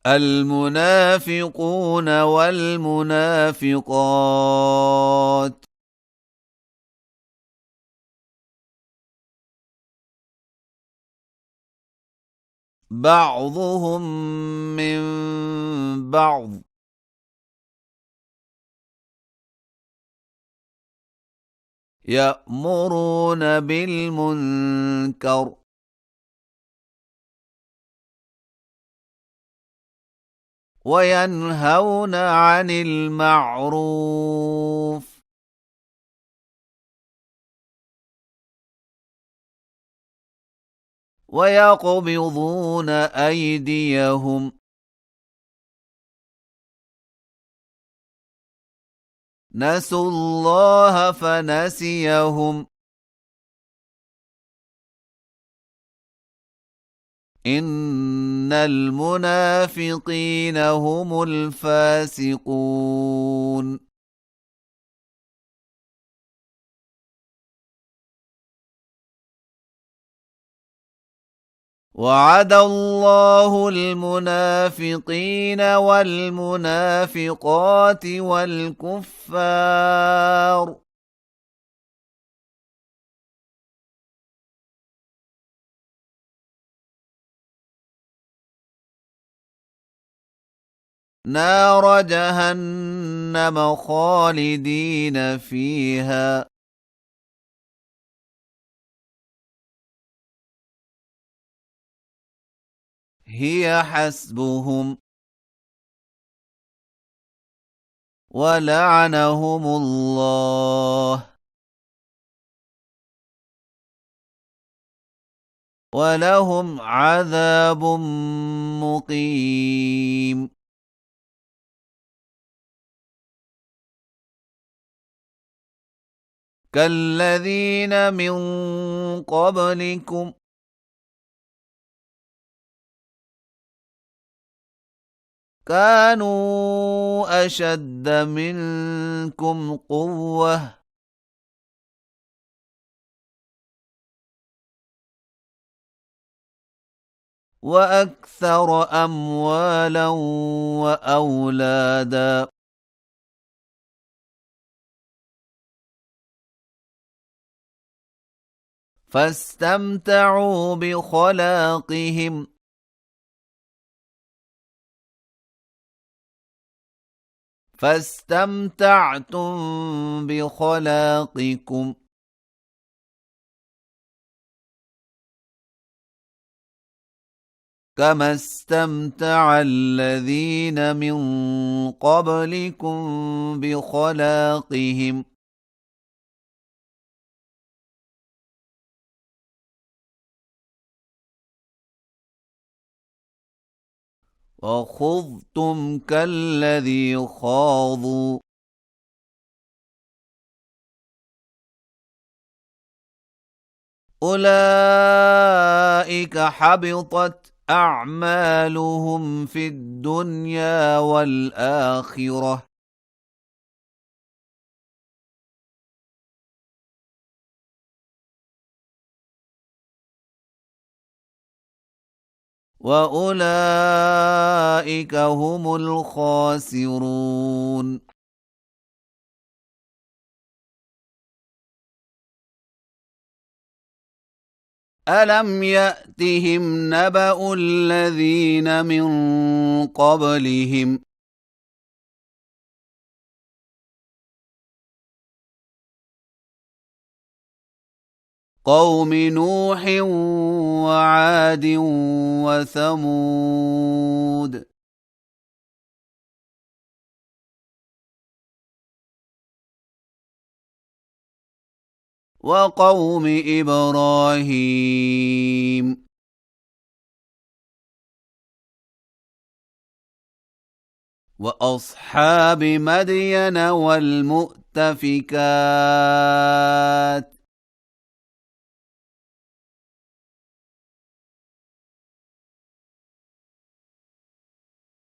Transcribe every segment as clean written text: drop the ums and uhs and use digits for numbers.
المنافقون والمنافقات بعضهم من بعض يأمرون بالمنكر وينهون عن المعروف ويقبضون أيديهم نسوا الله فنسيهم إن المنافقين هم الفاسقون وعد الله المنافقين والمنافقات والكفار نار جهنم خالدين فيها هي حسبهم ولعنهم الله ولهم عذاب مقيم كالذين من قبلكم كانوا أشد منكم قوة وأكثر أموالا وأولادا فاستمتعوا بخلاقهم فاستمتعتم بخلاقكم كما استمتع الذين من قبلكم بخلاقهم وخضتم كالذي خاضوا أولئك حبطت أعمالهم في الدنيا والآخرة وأولئك هم الخاسرون ألم يأتهم نبأ الذين من قبلهم قوم نوح وعاد وثمود وقوم إبراهيم وأصحاب مدين والمؤتفكات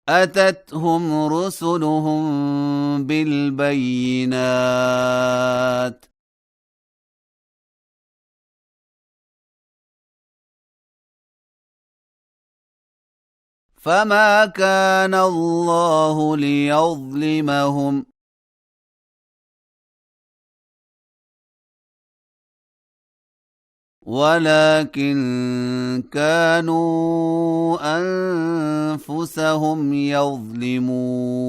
أتتهم رسلهم بالبينات فما كان الله ليظلمهم ولكن كانوا أنفسهم يظلمون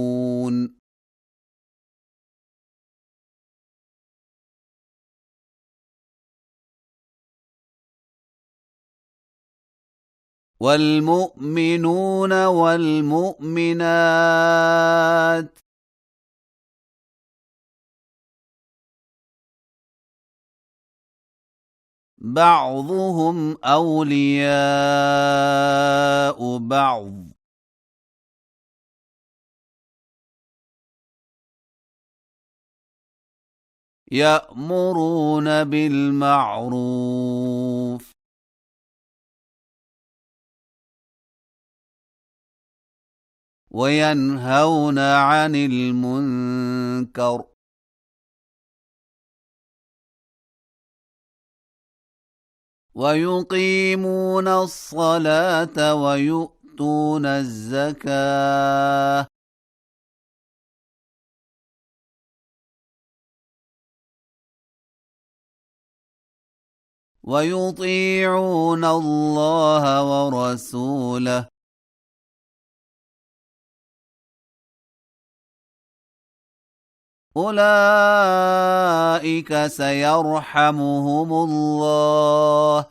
والمؤمنون والمؤمنات بعضهم أولياء بعض يأمرون بالمعروف وينهون عن المنكر ويقيمون الصلاة ويؤتون الزكاة ويطيعون الله ورسوله أولئك سيرحمهم الله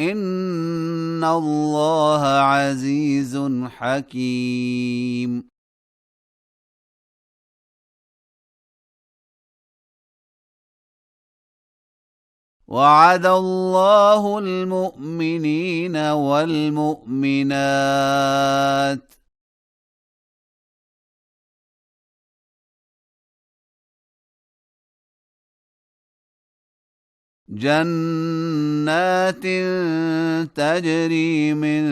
إن الله عزيز حكيم وعد الله المؤمنين والمؤمنات جنات تجري من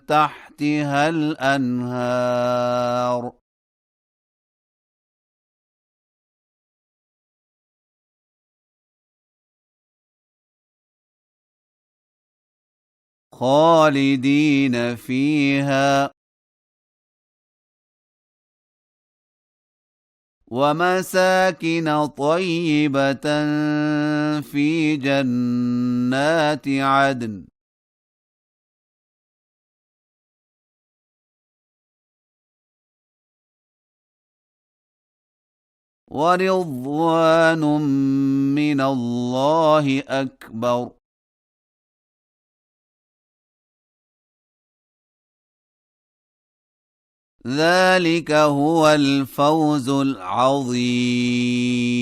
تحتها الأنهار خالدين فيها ومساكن طيبة في جنات عدن ورضوان من الله أكبر ذلك هو الفوز العظيم